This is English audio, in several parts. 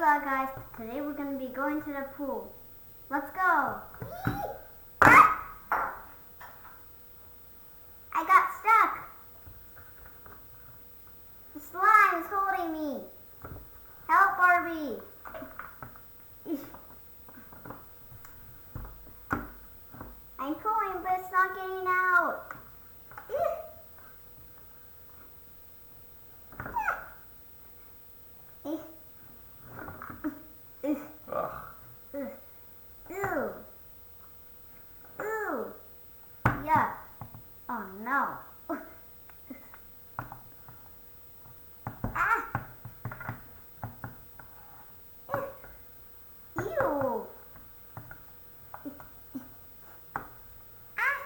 Hello guys, today we're going to be going to the pool. Let's go! I got stuck! The slime is holding me! Help, Barbie! I'm pulling, but it's not getting out! Ooh. Yeah. Oh no. Ah. Ew. Ah.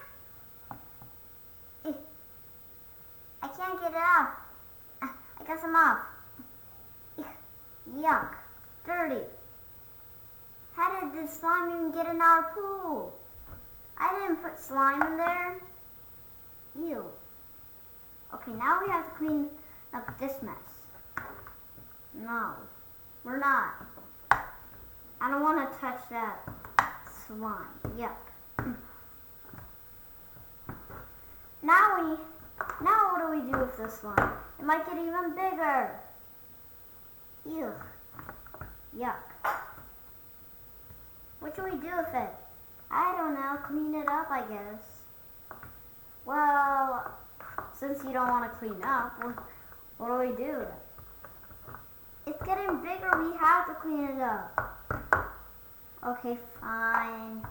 I can't get it off. I got some off. Yuck. Dirty. How did this slime even get in our pool? I didn't put slime in there. Ew. Okay, now we have to clean up this mess. No, we're not. I don't want to touch that slime. Yuck. Now what do we do with this slime? It might get even bigger. Ew. Yuck. What should we do with it? I don't know. Clean it up, I guess. Well, since you don't want to clean up, what do we do? It's getting bigger. We have to clean it up. Okay, fine.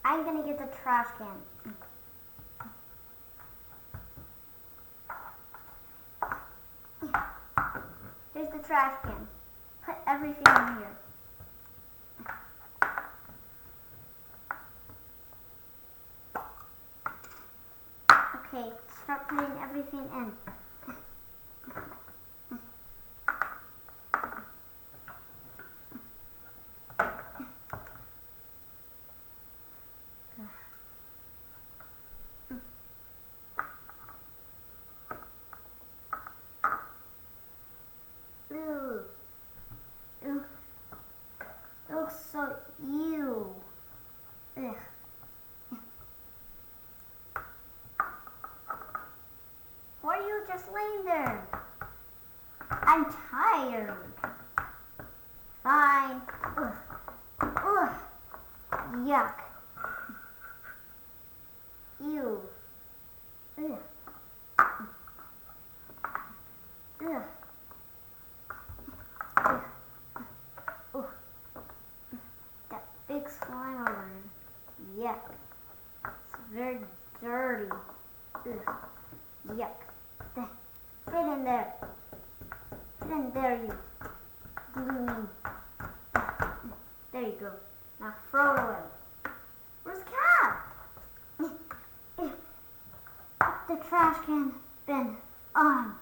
I'm going to get the trash can. Here's the trash can. Put everything in here. Okay, start putting everything in. Ooh. Ooh. It looks so ew. Ugh. Why are you just laying there? I'm tired. Fine. Ugh. Ugh. Yuck. Ew. Ugh. Ugh. That big slime over there. Yuck. It's very dirty. Ugh. Yuck. Get in there. Get in there, you gloomy. There you go. Now throw it away. Where's the cat? The trash can bin on.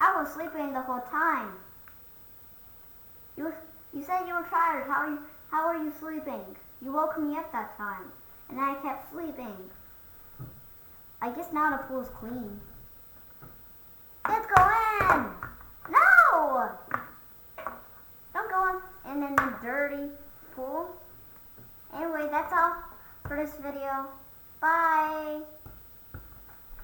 I was sleeping the whole time. You said you were tired. How are you sleeping? You woke me up that time, and I kept sleeping. I guess now the pool's clean. Let's go in! No! Don't go in the dirty pool. Anyway, that's all for this video. Bye!